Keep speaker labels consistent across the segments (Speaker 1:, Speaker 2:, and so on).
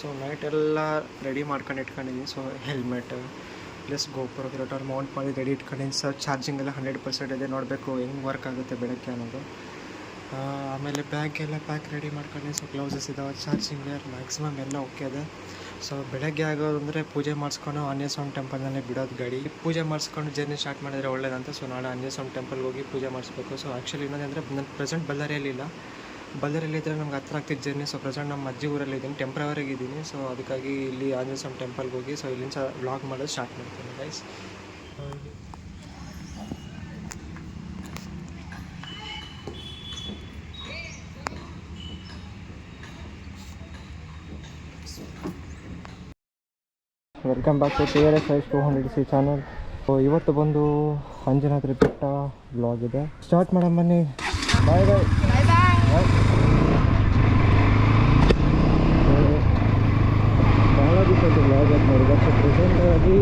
Speaker 1: So night ಎಲ್ಲ ready ಮಾಡ್ಕೊಂಡು ಇಟ್ಕೊಂಡಿದ್ದೀನಿ. ಸೊ ಹೆಲ್ಮೆಟ್ ಪ್ಲಸ್ ಗೋಪುರ ಗಿರೋಟರ್ ಮೌಂಟ್ ಮಾಡಿ ರೆಡಿ ಇಟ್ಕೊಂಡಿದ್ದೀನಿ ಸರ್. ಚಾರ್ಜಿಂಗ್ ಎಲ್ಲ 100% ಇದೆ, ನೋಡಬೇಕು ಹೆಂಗೆ ವರ್ಕ್ ಆಗುತ್ತೆ ಬೆಳಗ್ಗೆ ಅನ್ನೋದು. ಆಮೇಲೆ ಬ್ಯಾಗ್ ಎಲ್ಲ ಪ್ಯಾಕ್ ರೆಡಿ ಮಾಡ್ಕೊಂಡು, ಸೊ ಗ್ಲೌಸಸ್ ಇದಾವೆ, ಚಾರ್ಜಿಂಗ್ ವೇರ್ ಮ್ಯಾಕ್ಸಿಮಮ್ ಎಲ್ಲ ಓಕೆ ಇದೆ. ಸೊ ಬೆಳಗ್ಗೆ ಆಗೋದು ಅಂದರೆ ಪೂಜೆ ಮಾಡಿಸ್ಕೊಂಡು ಆಂಜನೇಯ ಸ್ವಾಮಿ ಟೆಂಪಲ್ನಲ್ಲೇ ಬಿಡೋದು ಗಾಡಿ. ಪೂಜೆ ಮಾಡಿಸ್ಕೊಂಡು ಜರ್ನಿ ಸ್ಟಾರ್ಟ್ ಮಾಡಿದರೆ ಒಳ್ಳೇದಂತ. ಸೊ ನಾಳೆ ಆಂಜನೇಯ ಸ್ವಾಮಿ ಟೆಂಪಲ್ಗೆ ಹೋಗಿ ಪೂಜೆ ಮಾಡಿಸ್ಬೇಕು. ಸೊ ಆ್ಯಕ್ಚುಲಿ ಇನ್ನೊಂದಂದರೆ ನಾನು ಪ್ರೆಸೆಂಟ್ ಬಳ್ಳಾರಿಯಲ್ಲಿಲ್ಲ. ಬಳ್ಳಾರಿಯಲ್ಲಿದ್ದರೆ ನಮ್ಗೆ ಹತ್ರ ಆಗ್ತಿದ್ದು ಜರ್ನಿ. ಸೊ ಪ್ರೆಸೆಂಟ್ ನಮ್ಮ ಅಜ್ಜಿ ಊರಲ್ಲಿದ್ದೀನಿ, ಟೆಂಪ್ರವರಿಗೆ ಇದ್ದೀನಿ. ಸೊ ಅದಕ್ಕಾಗಿ ಇಲ್ಲಿ ಆಂಜನೇಯ ಸ್ವಾಮಿ ಟೆಂಪಲ್ಗೆ ಹೋಗಿ ಸೊ ಇಲ್ಲಿಂದ ವ್ಲಾಗ್ ಮಾಡೋದು ಸ್ಟಾರ್ಟ್ ಮಾಡ್ತೀನಿ guys. Welcome back to TRS 200C channel. So ಇವತ್ತು ಬಂದು ಅಂಜನಾದ್ರಿ ಬೆಟ್ಟ ವ್ಲಾಗ್ ಇದೆ, ಸ್ಟಾರ್ಟ್ ಮಾಡೋಣ ಬನ್ನಿ. ಬಾಯ್ ಬಾಯ್ ಭಾಳ ದಿವಸ ವ್ಲಾಗ್ ಅಂತ ನೋಡಿ. ಬಟ್ ಪ್ರೆಸೆಂಟಾಗಿ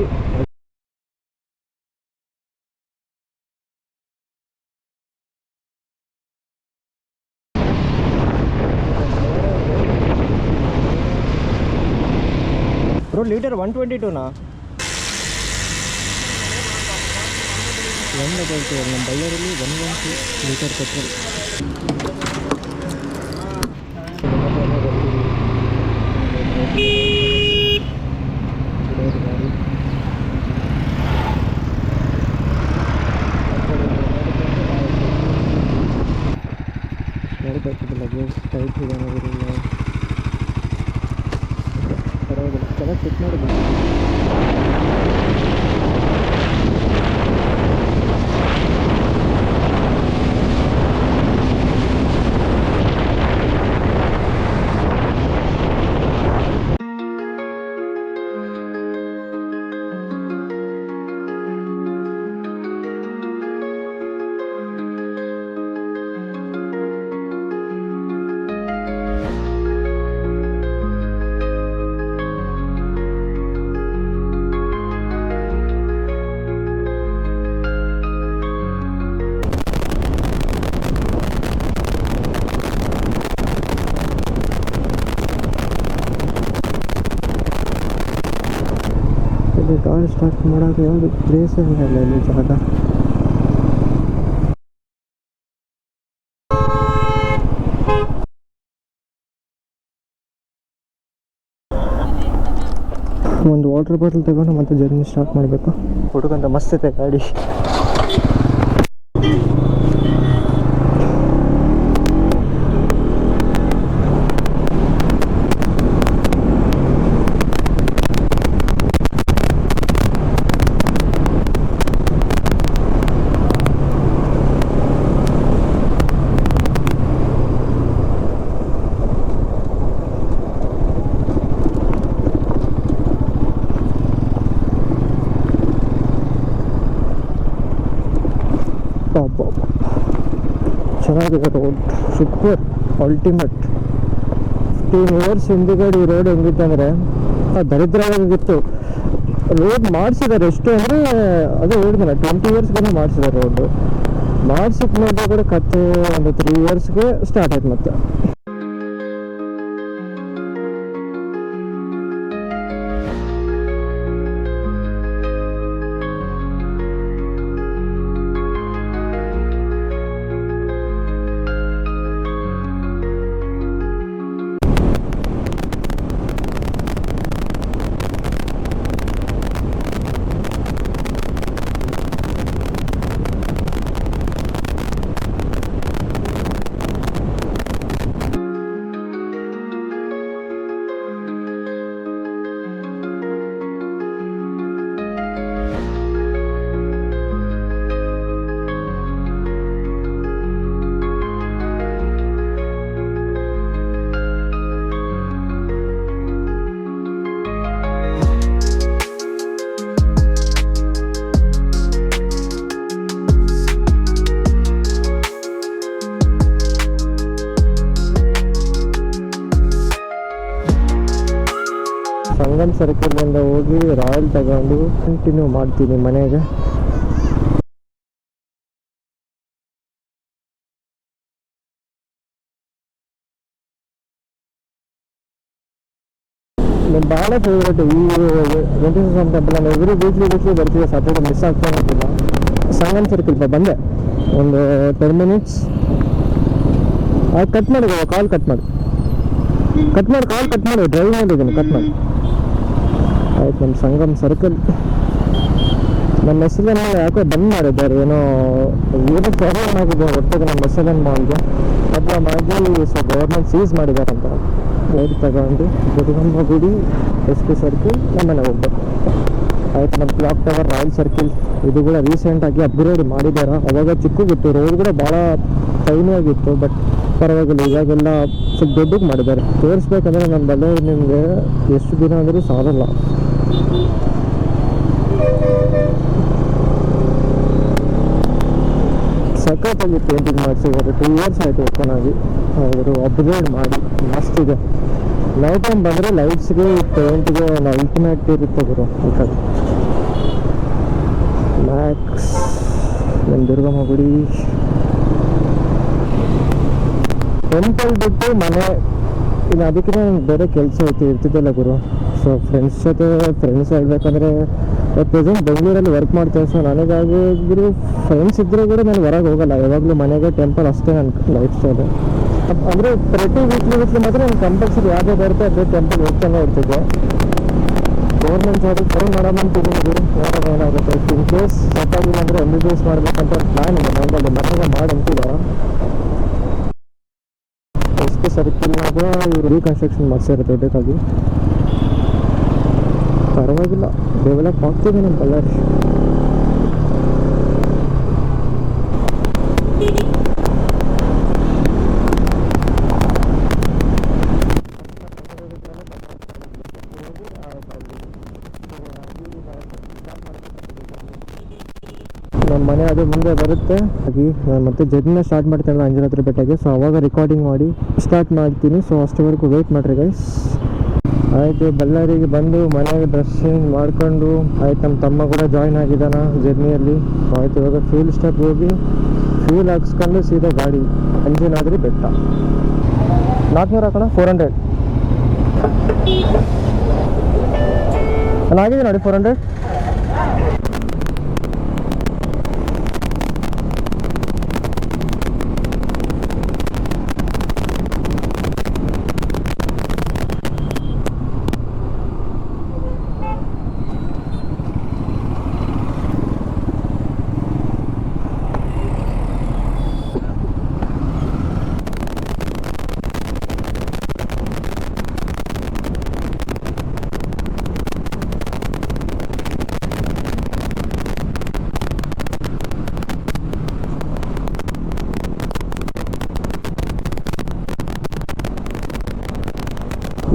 Speaker 1: ಬ್ರೋ ಲೀಟರ್ 122ನಾ? ಒಂದು ಕೊಡ್ತೀವಿ ನಮ್ಮ ಬಳ್ಳಾರಿಯಲ್ಲಿ 112 ಲೀಟರ್ ಪೆಟ್ರೋಲ್. ಟೈಟ್ ಇದೆ ಪರವಾಗಿಲ್ಲ, ಚೆನ್ನಾಗಿ ಚೆಕ್ ಮಾಡಬೇಕು. ಕಾರ್ ಸ್ಟಾರ್ಟ್ ಮಾಡೋಕೆ ಯಾವುದು ಪ್ಲೇಸ್ ಇಲ್ಲ ಇಲ್ಲಿ ಜಾಗ. ಒಂದು ವಾಟರ್ ಬಾಟಲ್ ತಗೊಂಡು ಮತ್ತೆ ಜರ್ನಿ ಸ್ಟಾರ್ಟ್ ಮಾಡಬೇಕು. ಹುಡುಗಂತ ಮಸ್ತ್ ಐತೆ ಗಾಡಿ. ಚೆನ್ನಾಗಿದೆ ರೋಡ್, ಸೂಪರ್ ಅಲ್ಟಿಮೇಟ್. 15 ಇಯರ್ಸ್ ಹಿಂದುಗಡೆ ಈ ರೋಡ್ ಹೆಂಗಿತ್ತು ಅಂದರೆ ದರಿದ್ರವಾಗಿತ್ತು. ರೋಡ್ ಮಾಡಿಸಿದ್ದಾರೆ ಎಷ್ಟು ಅಂದರೆ ಅದೇ ಹೇಳಿದ್ನಲ್ಲ 20 ಇಯರ್ಸ್ಗೆ ಮಾಡಿಸಿದ್ದಾರೆ ರೋಡು. ಮಾಡಿಸಿದ ಮೇಲೆ ಕೂಡ ಕತ್ತೆ ಒಂದು 3 ಇಯರ್ಸ್ಗೆ ಸ್ಟಾರ್ಟ್ ಆಯ್ತು ಮತ್ತೆ. ಸಂಗಮ್ ಸರ್ಕಲಿಂದ ಹೋಗಿ ರಾಯಲ್ ತಗೊಂಡು ಕಂಟಿನ್ಯೂ ಮಾಡ್ತೀನಿ ಮನೆಗೆ.
Speaker 2: ಭಾಳ ಫೇವ್ರೇಟ್ ಈ ವೆಂಕಟೇಶ್ವರ ಸ್ವಾಮಿ ಟೆಂಪಲ್. ನಾನು ಎವ್ರಿ ವೀಕ್ಲಿ ಬರ್ತೀವಿ, ಸಾಟರ್ಡೆ ಮಿಸ್ ಆಗ್ತಾ ಹೋಗ್ತಿಲ್ಲ. ಸಂಗಮ್ ಸರ್ಕಲ್ ಬಂದೆ, ಒಂದು 10 ಮಿನಿಟ್ಸ್. ಕಟ್ ಮಾಡಿ ಕಾಲ್ ಕಟ್ ಮಾಡಿ ಡ್ರೈವ್ ಮಾಡಿದ್ದೀನಿ, ಕಟ್ ಮಾಡಿ. ಆಯ್ತು, ನಮ್ಮ ಸಂಗಮ್ ಸರ್ಕಲ್. ನಮ್ಮ ಹೆಸರನ್ನ ಯಾಕೋ ಬಂದ್ ಮಾಡಿದ್ದಾರೆ, ಏನೋ ಪ್ರಾಬ್ಲಮ್ ಆಗಿದೆ ಒಟ್ಟಿಗೆ ನಮ್ಮ ಹೆಸರನ್ನ ಮಾಲ್ಗೆ. ಪ್ರಾಬ್ಲಮ್ ಆಗಿ ಸೊ ಗೌರ್ಮೆಂಟ್ ಸೀಸ್ ಮಾಡಿದಾರಂತ. ರೋಡ್ ತಗೊಂಡು ದುರ್ಗಮ್ಮ ಗುಡಿ, SP ಸರ್ಕಲ್, ನಮ್ಮನೆ ಹೋಗ್ಬೇಕು. ಆಯ್ತು, ನಮ್ಮ ಕ್ಲಾಕ್ ಟವರ್, ರಾಯಲ್ ಸರ್ಕಿಲ್ ಇದು ಕೂಡ ರೀಸೆಂಟಾಗಿ ಅಪ್ಗ್ರೇಡ್ ಮಾಡಿದ್ದಾರೆ. ಅವಾಗ ಚಿಕ್ಕಗಿತ್ತು, ರೋಡ್ ಕೂಡ ಭಾಳ ಟೈನಿ ಆಗಿತ್ತು, ಬಟ್ ಪರವಾಗಿಲ್ಲ, ಇವಾಗೆಲ್ಲ ಸ್ವಲ್ಪ ದೊಡ್ಡಕ್ಕೆ ಮಾಡಿದ್ದಾರೆ. ತೋರಿಸ್ಬೇಕಂದ್ರೆ ನನ್ನ ಬಳ್ಳಾರಿ ನಿಮಗೆ ಎಷ್ಟು ದಿನ ಅಂದರೂ ಸಾಲಲ್ಲ. ಸಖತ್ತಾಗಿ ಪೇಂಟಿಂಗ್ ಮಾಡಿಸಿದ್ದಾರೆ. 2 ಇಯರ್ಸ್ ಆಯಿತು ಓಪನ್ ಆಗಿ. ಅವರು ಅಪ್ಗ್ರೇಡ್ ಮಾಡಿ ಮಸ್ತ್ ಇದೆ. ನೈಟ್ ಟೈಮ್ ಬಂದರೆ ಲೈಟ್ಸ್ಗೆ ಪೇಂಟ್ಗೆ ಅಲ್ಟಿಮೇಟ್ ಇರುತ್ತೆ ಗುರು. ಈ ಕಡೆ ಮ್ಯಾಕ್ಸ್, ನಮ್ಮ ದುರ್ಗಮ್ಮ ಗುಡಿ, ಟೆಂಪಲ್ ಬಿಟ್ಟು ಮನೆ. ಇನ್ನು ಅದಕ್ಕೆ ನನಗೆ ಬೇರೆ ಕೆಲಸ ಇರ್ತಿದ್ದಲ್ಲ ಗುರು. ಸೊ ಫ್ರೆಂಡ್ಸ್ ಹೇಳ್ಬೇಕಂದ್ರೆ ಪ್ರೆಸೆಂಟ್ ಬೆಂಗಳೂರಲ್ಲಿ ವರ್ಕ್ ಮಾಡ್ತೇವೆ. ಸೊ ನನಗಾಗಿ ಗುರು ಫ್ರೆಂಡ್ಸ್ ಇದ್ದರೂ ಕೂಡ ನಾನು ಹೊರಗೆ ಹೋಗಲ್ಲ, ಯಾವಾಗಲೂ ಮನೆಗೆ ಟೆಂಪಲ್ ಅಷ್ಟೇ ನನ್ನ ಲೈಫ್ ಸ್ಟೈಲು. ಅಂದರೆ ಪ್ರತಿ ವೀಕ್ಲಿ ಮಾತ್ರ ನಾನು ಕಂಪಲ್ಸರಿ ಯಾವುದೇ ಬರುತ್ತೆ ಅದೇ ಟೆಂಪಲ್ ಹೋಗ್ತಾನೆ ಇರ್ತಿದ್ದೆ. ಗೌರ್ಮೆಂಟ್ ಜಾಬಿಗೆ ಟ್ರೈ ಮಾಡೋಣಂತಿದ್ದೀನಿ ಗುರು, ಯಾವಾಗ ಏನಾಗುತ್ತೆ. ಇನ್ ಕೇಸ್ ಸೆಟ್ ಆಗಿಲ್ಲ ಅಂದರೆ MBBS ಮಾಡಬೇಕಂತ ಪ್ಲ್ಯಾನ್ ಇದೆ ಮೈಂಡಲ್ಲಿ, ಮನೆಗೆ ಮಾಡಿ ಅಂತಿದ್ದಾರೆ. SP ಸರ್ಕಿಲ್ನಾಗ ಇವರು ರೀಕನ್ಸ್ಟ್ರಕ್ಷನ್ ಮಾಡಿಸಿರೋ ದೊಡ್ಡದಾಗಿ. ಪರವಾಗಿಲ್ಲ, ಡೆವಲಪ್ ಆಗ್ತಿದೆ ನಮ್ಮ ಬಳ್ಳಾರಿ. ನಮ್ಮ ಮನೆ ಅದು ಮುಂದೆ ಬರುತ್ತೆ. ಹಾಗೆ ನಾನು ಮತ್ತೆ ಜರ್ನಿನ ಸ್ಟಾರ್ಟ್ ಮಾಡ್ತೇನೆ ಅಂಜನಾದ್ರಿ ಬೆಟ್ಟಗೆ. ಸೊ ಅವಾಗ ರೆಕಾರ್ಡಿಂಗ್ ಮಾಡಿ ಸ್ಟಾರ್ಟ್ ಮಾಡ್ತೀನಿ. ಸೊ ಅಷ್ಟವರೆಗೂ ವೆಯ್ಟ್ ಮಾಡಿರಿ ಗೈಸ್. ಆಯಿತು, ಬಳ್ಳಾರಿಗೆ ಬಂದು ಮನೆಗೆ ಡ್ರೆಸ್ ಚೇಂಜ್ ಮಾಡಿಕೊಂಡು ಆಯ್ತು, ನಮ್ಮ ತಮ್ಮ ಕೂಡ ಜಾಯ್ನ್ ಆಗಿದ್ದಾನ ಜರ್ನಿಯಲ್ಲಿ. ಆಯ್ತು, ಇವಾಗ ಫ್ಯೂಲ್ ಸ್ಟಾಪ್ ಹೋಗಿ ಫ್ಯೂಲ್ ಹಾಕ್ಸ್ಕೊಂಡು ಸೀದಾ ಗಾಡಿ ಅಂಜನಾದ್ರಿ ಬೆಟ್ಟ. 400 ಹಾಕೋಣ, 400 ಆಗಿದೆ ನೋಡಿ, 400.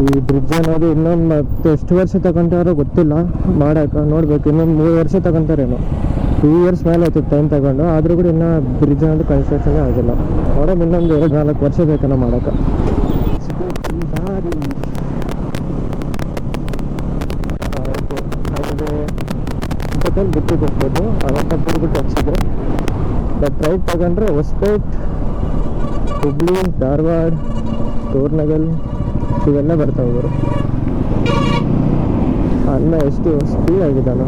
Speaker 2: ಈ ಬ್ರಿಡ್ಜ್ ಅನ್ನೋದು ಇನ್ನೊಂದು ಮತ್ತೆ ಎಷ್ಟು ವರ್ಷ ತಗೊಂತಾರೋ ಗೊತ್ತಿಲ್ಲ ಮಾಡೋಕೆ, ನೋಡ್ಬೇಕು. ಇನ್ನೊಂದು 3 ವರ್ಷ ತಗೊಂತಾರೇನೋ. 2 ಇಯರ್ಸ್ ಮೇಲೆ ಆಯ್ತು ಟೈಮ್ ತಗೊಂಡು, ಆದರೂ ಕೂಡ ಇನ್ನೂ ಬ್ರಿಡ್ಜ್ ಅನ್ನೋದು ಕನ್ಸ್ಟ್ರಕ್ಷನ್ ಆಗಿಲ್ಲ. ನೋಡೋದು ಇನ್ನೊಂದು 2-4 ವರ್ಷ ಬೇಕನ್ನ ಮಾಡೋಕೆ. ಜೊತೆಲಿ ಬಿಟ್ಟು ಹೋಗ್ಬೋದು, ಅನಂತಪುರ ಬಿಟ್ಟು ಹಚ್ಚಿದ್ರು. ಬಟ್ ರೈಟ್ ತಗೊಂಡ್ರೆ ಹೊಸಪೇಟ್, ಹುಬ್ಳಿ, ಧಾರವಾಡ, ತೋರ್ನಗಲ್ ಇವೆಲ್ಲ ಬರ್ತಾವೆ ಇವರು. ಅನ್ನ ಎಷ್ಟು ಸ್ಪೀಡ್ ಆಗಿದ್ದಾನ.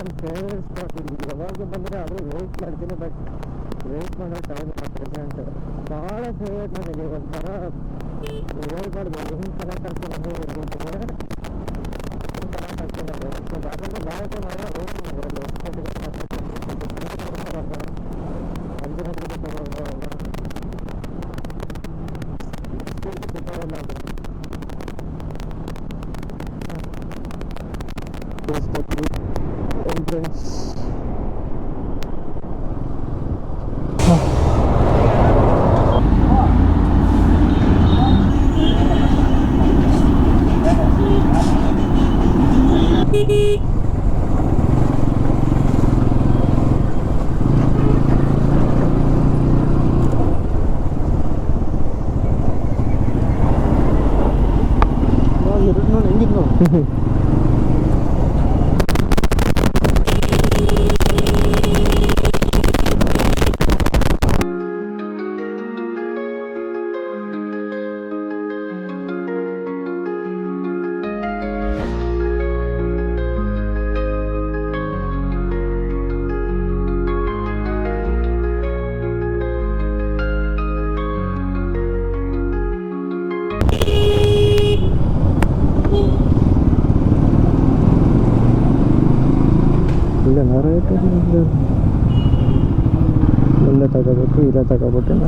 Speaker 2: ನನ್ನ ಫೇವ್ರೆಟ್ ಸ್ಪಾಟ್ ಇಲ್ಲಿ. ಯಾವಾಗ ಬಂದರೆ ಆದರೂ ವೆಯ್ಟ್ ಮಾಡ್ತೀನಿ, ಬಟ್ ವೆಯ್ಟ್ ಮಾಡೋ ಟೈಮ್ ಪ್ರೆಸೆಂಟ್ ಭಾಳ ಫೇವ್ರೇಟ್ ನನಗೆ. ಒಂಥರ ಹೇಳ್ಬಾರ್ದು ಹೆಂಗೆ ಕನೆಕ್ಟ್ ಆಗ್ತೀನಿ ಅಂದರೆ ಇರ್ಬೋದು ಕನೆಕ್ಟ್ ಆಗ್ತೀನಿ. ಸೊ ಯಾಕಂದರೆ ಭಾಳ ಟೈಮ್ ಆದರೆ ವೆಯ್ಟ್ ಮಾಡಿರೋದು ಅಂಜನಾದ್ರಿಗೆ ತಗೋವಾಗ entrance. ನೋಡಿ ಹೆಂಗಿದ್ ನಾವು ಇಲ್ಲ ರೈಟ್ ಮುಂದೆ ತಗೋಬೇಕು, ಇಲ್ಲ ತಗೋಬಿಟ್ಟಿಲ್ಲ.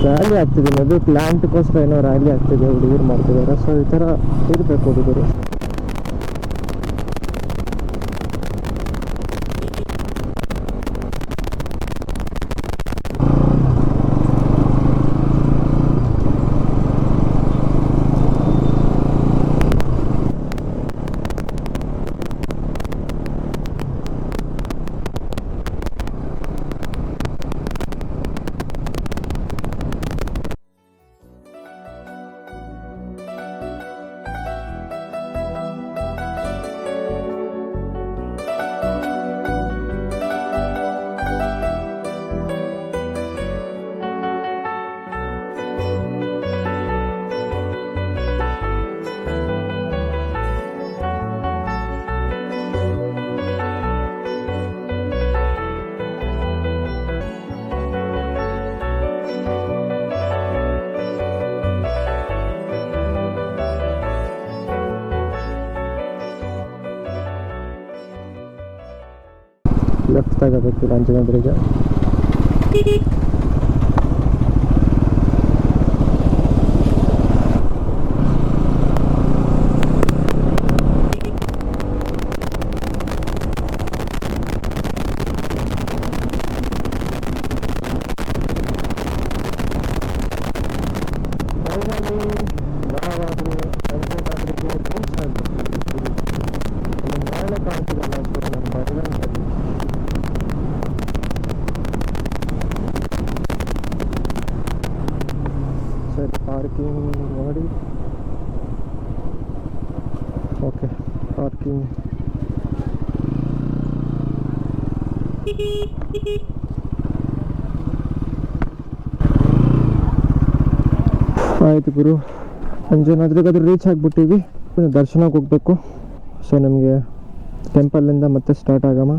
Speaker 2: ರ್ಯಾಲಿ ಆಗ್ತಿದೆ, ಅದು ಪ್ಲಾಂಟ್ಗೋಸ್ಕರ ಏನೋ ರ್ಯಾಲಿ ಆಗ್ತಿದೆ, ಹುಡುಗರು ಮಾಡ್ತಿದ್ದಾರೆ. ಸೊ ಈ ಥರ ಇರಬೇಕು ಹುಡುಗರು. ಲೆಫ್ಟ್ ತಗೋಬೇಕು ಅಂಜನಾದ್ರಿಗೆ. ಪಾರ್ಕಿಂಗ್ ನೋಡಿ. ಓಕೆ, ಪಾರ್ಕಿಂಗ್ ಆಯಿತು ಗುರು, ಅಂಜನಾದ್ರಿಗಾದ್ರೂ ರೀಚ್ ಆಗಿಬಿಟ್ಟಿವಿ. ದರ್ಶನಕ್ಕೆ ಹೋಗ್ಬೇಕು. ಸೊ ನಿಮಗೆ ಟೆಂಪಲಿಂದ ಮತ್ತೆ ಸ್ಟಾರ್ಟ್ ಆಗಮ್ಮ.